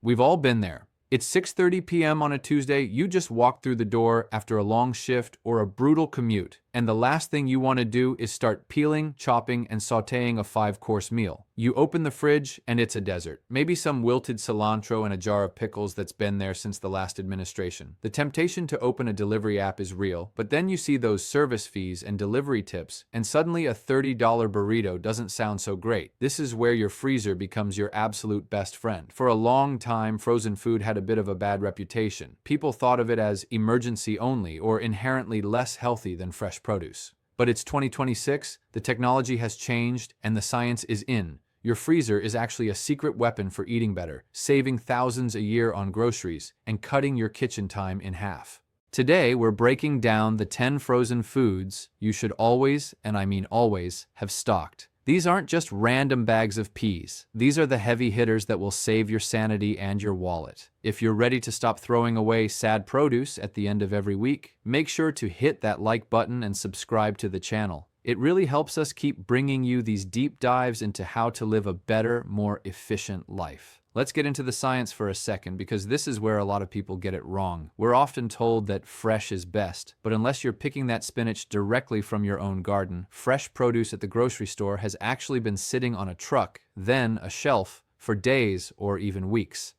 We've all been there. It's 6:30 p.m. on a Tuesday, you just walked through the door after a long shift or a brutal commute, and the last thing you want to do is start peeling, chopping, and sautéing a 5-course meal. You open the fridge, and it's a desert. Maybe some wilted cilantro and a jar of pickles that's been there since the last administration. The temptation to open a delivery app is real, but then you see those service fees and delivery tips, and suddenly a $30 burrito doesn't sound so great. This is where your freezer becomes your absolute best friend. For a long time, frozen food had a bit of a bad reputation. People thought of it as emergency only or inherently less healthy than fresh produce. But it's 2026, the technology has changed, and the science is in. Your freezer is actually a secret weapon for eating better, saving thousands a year on groceries, and cutting your kitchen time in half. Today, we're breaking down the 10 frozen foods you should always, and I mean always, have stocked. These aren't just random bags of peas. These are the heavy hitters that will save your sanity and your wallet. If you're ready to stop throwing away sad produce at the end of every week, make sure to hit that like button and subscribe to the channel. It really helps us keep bringing you these deep dives into how to live a better, more efficient life. Let's get into the science for a second, because this is where a lot of people get it wrong. We're often told that fresh is best, but unless you're picking that spinach directly from your own garden, fresh produce at the grocery store has actually been sitting on a truck, then a shelf, for days or even weeks.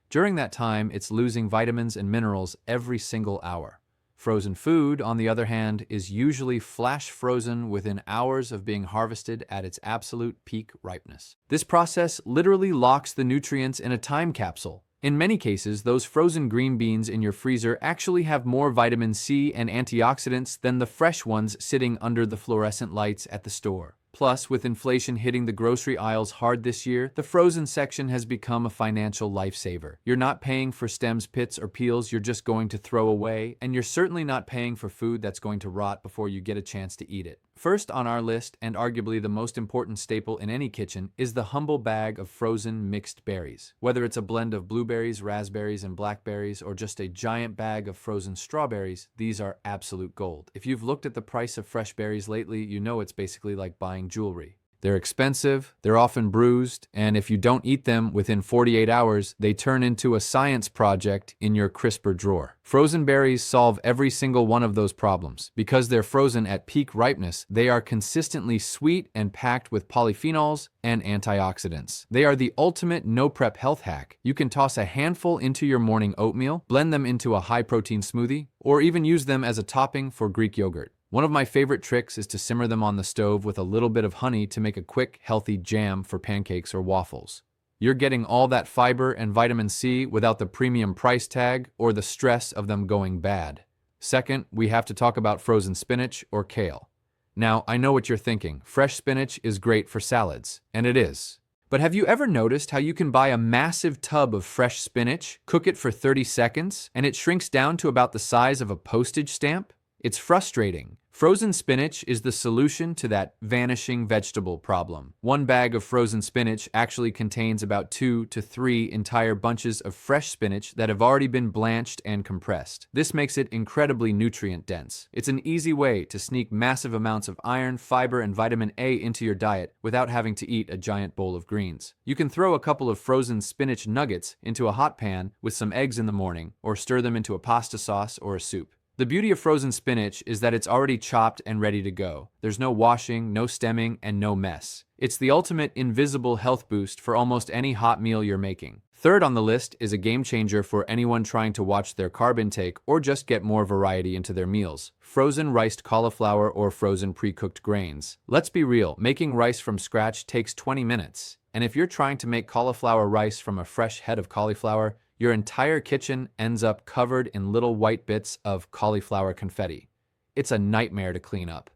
During that time, it's losing vitamins and minerals every single hour. Frozen food, on the other hand, is usually flash frozen within hours of being harvested at its absolute peak ripeness. This process literally locks the nutrients in a time capsule. In many cases, those frozen green beans in your freezer actually have more vitamin C and antioxidants than the fresh ones sitting under the fluorescent lights at the store. Plus, with inflation hitting the grocery aisles hard this year, the frozen section has become a financial lifesaver. You're not paying for stems, pits, or peels you're just going to throw away, and you're certainly not paying for food that's going to rot before you get a chance to eat it. First on our list, and arguably the most important staple in any kitchen, is the humble bag of frozen mixed berries. Whether it's a blend of blueberries, raspberries, and blackberries, or just a giant bag of frozen strawberries, these are absolute gold. If you've looked at the price of fresh berries lately, you know it's basically like buying jewelry. They're expensive, they're often bruised, and if you don't eat them within 48 hours, they turn into a science project in your crisper drawer. Frozen berries solve every single one of those problems. Because they're frozen at peak ripeness, they are consistently sweet and packed with polyphenols and antioxidants. They are the ultimate no-prep health hack. You can toss a handful into your morning oatmeal, blend them into a high-protein smoothie, or even use them as a topping for Greek yogurt. One of my favorite tricks is to simmer them on the stove with a little bit of honey to make a quick, healthy jam for pancakes or waffles. You're getting all that fiber and vitamin C without the premium price tag or the stress of them going bad. Second, we have to talk about frozen spinach or kale. Now, I know what you're thinking. Fresh spinach is great for salads, and it is. But have you ever noticed how you can buy a massive tub of fresh spinach, cook it for 30 seconds, and it shrinks down to about the size of a postage stamp? It's frustrating. Frozen spinach is the solution to that vanishing vegetable problem. One bag of frozen spinach actually contains about 2 to 3 entire bunches of fresh spinach that have already been blanched and compressed. This makes it incredibly nutrient dense. It's an easy way to sneak massive amounts of iron, fiber, and vitamin A into your diet without having to eat a giant bowl of greens. You can throw a couple of frozen spinach nuggets into a hot pan with some eggs in the morning, or stir them into a pasta sauce or a soup. The beauty of frozen spinach is that it's already chopped and ready to go. There's no washing, no stemming, and no mess. It's the ultimate invisible health boost for almost any hot meal you're making. Third on the list is a game changer for anyone trying to watch their carb intake or just get more variety into their meals: frozen riced cauliflower or frozen pre-cooked grains. Let's be real, making rice from scratch takes 20 minutes. And if you're trying to make cauliflower rice from a fresh head of cauliflower, your entire kitchen ends up covered in little white bits of cauliflower confetti. It's a nightmare to clean up.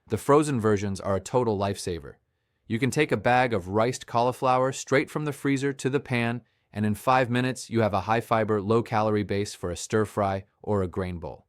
The frozen versions are a total lifesaver. You can take a bag of riced cauliflower straight from the freezer to the pan, and in 5 minutes you have a high-fiber, low-calorie base for a stir-fry or a grain bowl.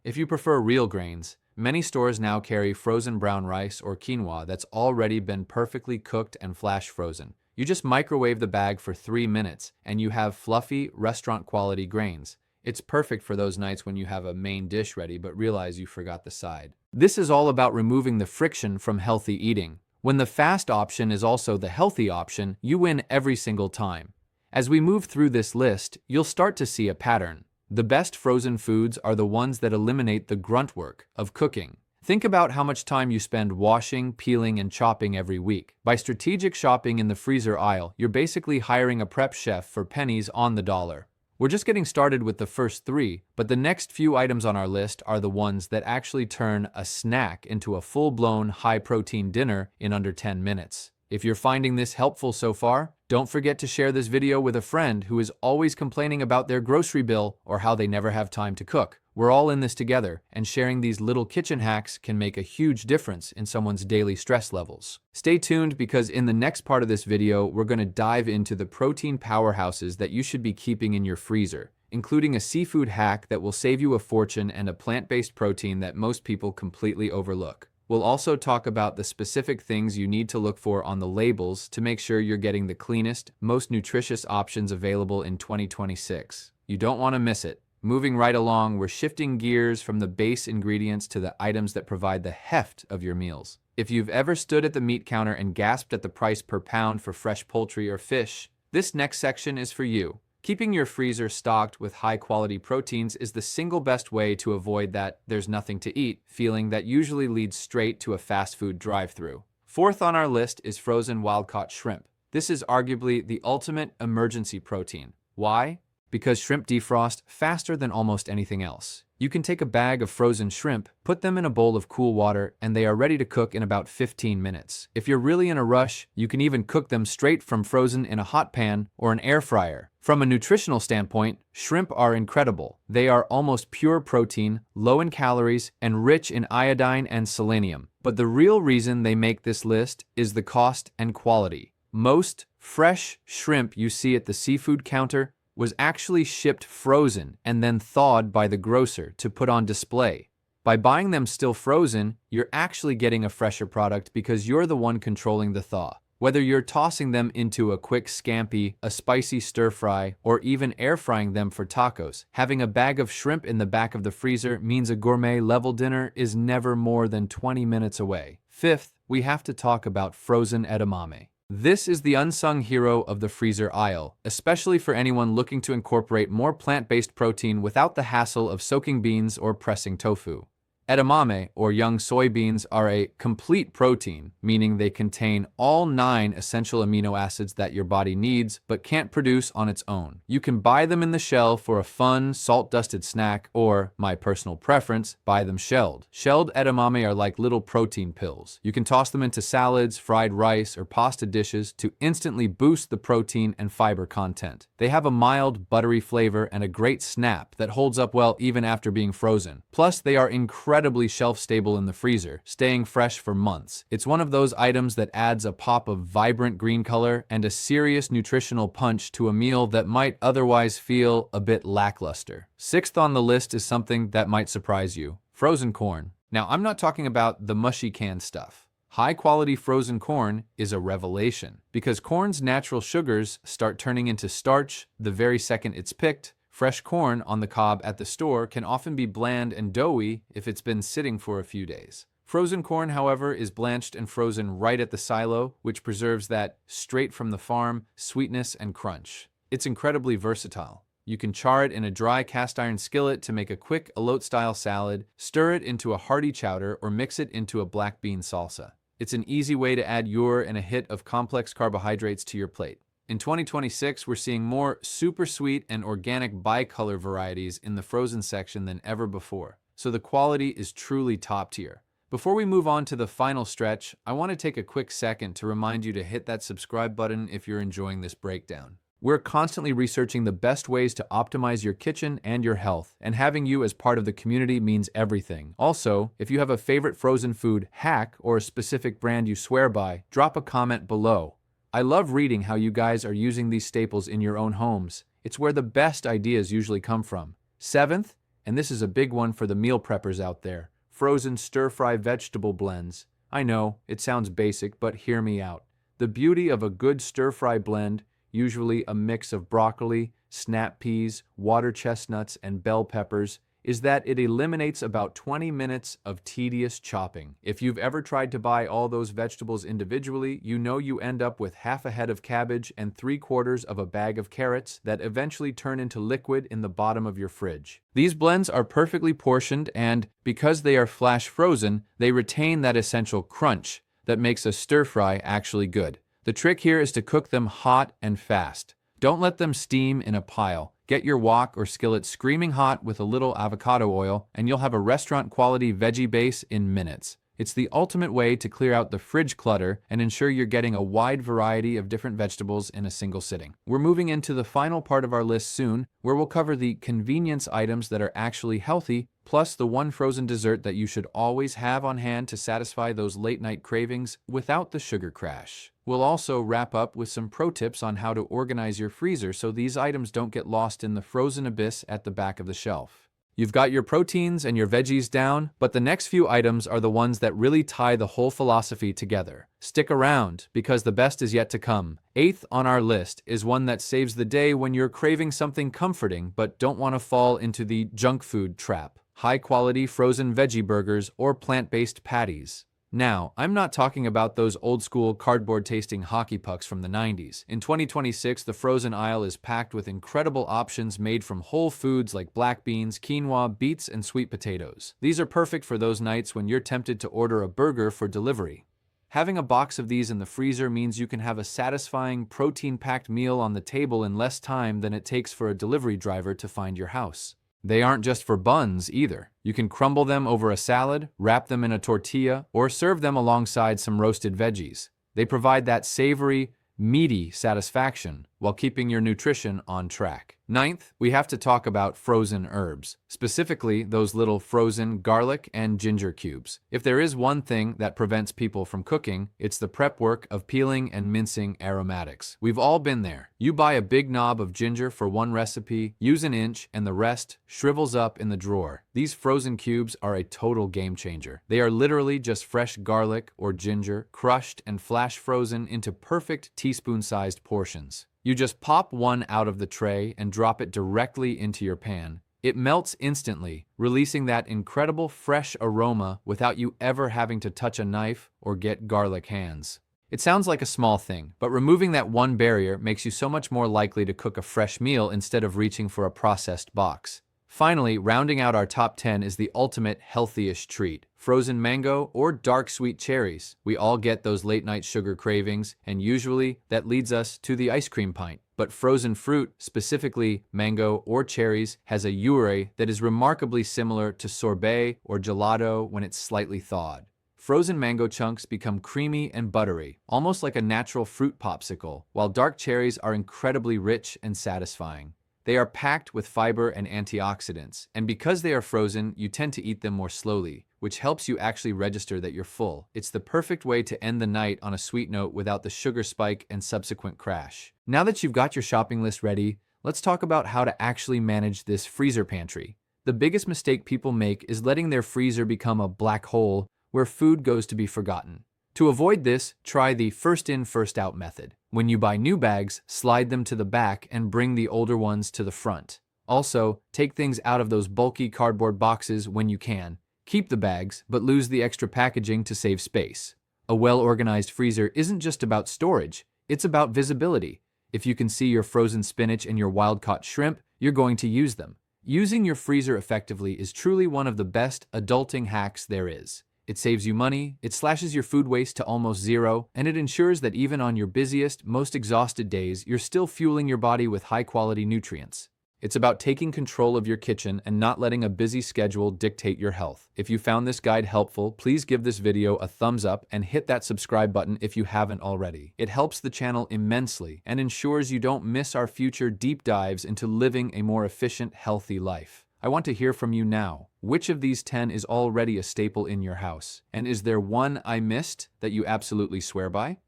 If you prefer real grains, many stores now carry frozen brown rice or quinoa that's already been perfectly cooked and flash frozen. You just microwave the bag for 3 minutes, and you have fluffy, restaurant-quality grains. It's perfect for those nights when you have a main dish ready but realize you forgot the side. This is all about removing the friction from healthy eating. When the fast option is also the healthy option, you win every single time. As we move through this list, you'll start to see a pattern. The best frozen foods are the ones that eliminate the grunt work of cooking. Think about how much time you spend washing, peeling, and chopping every week. By strategic shopping in the freezer aisle, you're basically hiring a prep chef for pennies on the dollar. We're just getting started with the first 3, but the next few items on our list are the ones that actually turn a snack into a full-blown, high-protein dinner in under 10 minutes. If you're finding this helpful so far, don't forget to share this video with a friend who is always complaining about their grocery bill or how they never have time to cook. We're all in this together, and sharing these little kitchen hacks can make a huge difference in someone's daily stress levels. Stay tuned because in the next part of this video, we're going to dive into the protein powerhouses that you should be keeping in your freezer, including a seafood hack that will save you a fortune and a plant-based protein that most people completely overlook. We'll also talk about the specific things you need to look for on the labels to make sure you're getting the cleanest, most nutritious options available in 2026. You don't want to miss it. Moving right along, we're shifting gears from the base ingredients to the items that provide the heft of your meals. If you've ever stood at the meat counter and gasped at the price per pound for fresh poultry or fish, this next section is for you. Keeping your freezer stocked with high-quality proteins is the single best way to avoid that "there's nothing to eat" feeling that usually leads straight to a fast food drive-thru. Fourth on our list is frozen wild-caught shrimp. This is arguably the ultimate emergency protein. Why? Because shrimp defrost faster than almost anything else. You can take a bag of frozen shrimp, put them in a bowl of cool water, and they are ready to cook in about 15 minutes. If you're really in a rush, you can even cook them straight from frozen in a hot pan or an air fryer. From a nutritional standpoint, shrimp are incredible. They are almost pure protein, low in calories, and rich in iodine and selenium. But the real reason they make this list is the cost and quality. Most fresh shrimp you see at the seafood counter was actually shipped frozen and then thawed by the grocer to put on display. By buying them still frozen, you're actually getting a fresher product because you're the one controlling the thaw. Whether you're tossing them into a quick scampi, a spicy stir-fry, or even air-frying them for tacos, having a bag of shrimp in the back of the freezer means a gourmet-level dinner is never more than 20 minutes away. Fifth, we have to talk about frozen edamame. This is the unsung hero of the freezer aisle, especially for anyone looking to incorporate more plant-based protein without the hassle of soaking beans or pressing tofu. Edamame, or young soybeans, are a complete protein, meaning they contain all 9 essential amino acids that your body needs but can't produce on its own. You can buy them in the shell for a fun, salt-dusted snack, or, my personal preference, buy them shelled. Shelled edamame are like little protein pills. You can toss them into salads, fried rice, or pasta dishes to instantly boost the protein and fiber content. They have a mild, buttery flavor and a great snap that holds up well even after being frozen. Plus, they are incredibly shelf-stable in the freezer, staying fresh for months. It's one of those items that adds a pop of vibrant green color and a serious nutritional punch to a meal that might otherwise feel a bit lackluster. Sixth on the list is something that might surprise you: frozen corn. Now, I'm not talking about the mushy canned stuff. High-quality frozen corn is a revelation because corn's natural sugars start turning into starch the very second it's picked. Fresh corn on the cob at the store can often be bland and doughy if it's been sitting for a few days. Frozen corn, however, is blanched and frozen right at the silo, which preserves that straight-from-the-farm sweetness and crunch. It's incredibly versatile. You can char it in a dry cast-iron skillet to make a quick elote-style salad, stir it into a hearty chowder, or mix it into a black bean salsa. It's an easy way to add and a hit of complex carbohydrates to your plate. In 2026, we're seeing more super sweet and organic bicolor varieties in the frozen section than ever before, so the quality is truly top tier. Before we move on to the final stretch, I want to take a quick second to remind you to hit that subscribe button if you're enjoying this breakdown. We're constantly researching the best ways to optimize your kitchen and your health, and having you as part of the community means everything. Also, if you have a favorite frozen food hack or a specific brand you swear by, drop a comment below. I love reading how you guys are using these staples in your own homes. It's where the best ideas usually come from. Seventh, and this is a big one for the meal preppers out there: frozen stir-fry vegetable blends. I know, it sounds basic, but hear me out. The beauty of a good stir-fry blend, usually a mix of broccoli, snap peas, water chestnuts, and bell peppers, is that it eliminates about 20 minutes of tedious chopping. If you've ever tried to buy all those vegetables individually, you know you end up with half a head of cabbage and 3/4 of a bag of carrots that eventually turn into liquid in the bottom of your fridge. These blends are perfectly portioned, and because they are flash frozen, they retain that essential crunch that makes a stir-fry actually good. The trick here is to cook them hot and fast. Don't let them steam in a pile. Get your wok or skillet screaming hot with a little avocado oil, and you'll have a restaurant-quality veggie base in minutes. It's the ultimate way to clear out the fridge clutter and ensure you're getting a wide variety of different vegetables in a single sitting. We're moving into the final part of our list soon, where we'll cover the convenience items that are actually healthy, plus the one frozen dessert that you should always have on hand to satisfy those late-night cravings without the sugar crash. We'll also wrap up with some pro tips on how to organize your freezer so these items don't get lost in the frozen abyss at the back of the shelf. You've got your proteins and your veggies down, but the next few items are the ones that really tie the whole philosophy together. Stick around, because the best is yet to come. 8th on our list is one that saves the day when you're craving something comforting but don't want to fall into the junk food trap. High-quality frozen veggie burgers or plant-based patties. Now, I'm not talking about those old-school cardboard-tasting hockey pucks from the 90s. In 2026, the frozen aisle is packed with incredible options made from whole foods like black beans, quinoa, beets, and sweet potatoes. These are perfect for those nights when you're tempted to order a burger for delivery. Having a box of these in the freezer means you can have a satisfying, protein-packed meal on the table in less time than it takes for a delivery driver to find your house. They aren't just for buns either. You can crumble them over a salad, wrap them in a tortilla, or serve them alongside some roasted veggies. They provide that savory, meaty satisfaction while keeping your nutrition on track. 9th, we have to talk about frozen herbs, specifically those little frozen garlic and ginger cubes. If there is one thing that prevents people from cooking, it's the prep work of peeling and mincing aromatics. We've all been there. You buy a big knob of ginger for one recipe, use an inch, and the rest shrivels up in the drawer. These frozen cubes are a total game changer. They are literally just fresh garlic or ginger, crushed and flash frozen into perfect teaspoon-sized portions. You just pop one out of the tray and drop it directly into your pan. It melts instantly, releasing that incredible fresh aroma without you ever having to touch a knife or get garlic hands. It sounds like a small thing, but removing that one barrier makes you so much more likely to cook a fresh meal instead of reaching for a processed box. Finally, rounding out our top 10 is the ultimate healthiest treat, frozen mango or dark sweet cherries. We all get those late night sugar cravings, and usually that leads us to the ice cream pint. But frozen fruit, specifically mango or cherries, has a puree that is remarkably similar to sorbet or gelato when it's slightly thawed. Frozen mango chunks become creamy and buttery, almost like a natural fruit popsicle, while dark cherries are incredibly rich and satisfying. They are packed with fiber and antioxidants, and because they are frozen, you tend to eat them more slowly, which helps you actually register that you're full. It's the perfect way to end the night on a sweet note without the sugar spike and subsequent crash. Now that you've got your shopping list ready, let's talk about how to actually manage this freezer pantry. The biggest mistake people make is letting their freezer become a black hole where food goes to be forgotten. To avoid this, try the first in, first out method. When you buy new bags, slide them to the back and bring the older ones to the front. Also, take things out of those bulky cardboard boxes when you can. Keep the bags, but lose the extra packaging to save space. A well-organized freezer isn't just about storage, it's about visibility. If you can see your frozen spinach and your wild-caught shrimp, you're going to use them. Using your freezer effectively is truly one of the best adulting hacks there is. It saves you money, it slashes your food waste to almost zero, and it ensures that even on your busiest, most exhausted days, you're still fueling your body with high-quality nutrients. It's about taking control of your kitchen and not letting a busy schedule dictate your health. If you found this guide helpful, please give this video a thumbs up and hit that subscribe button if you haven't already. It helps the channel immensely and ensures you don't miss our future deep dives into living a more efficient, healthy life. I want to hear from you now. Which of these 10 is already a staple in your house? And is there one I missed that you absolutely swear by?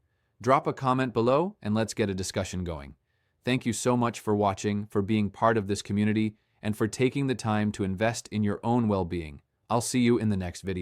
Drop a comment below and let's get a discussion going. Thank you so much for watching, for being part of this community, and for taking the time to invest in your own well-being. I'll see you in the next video.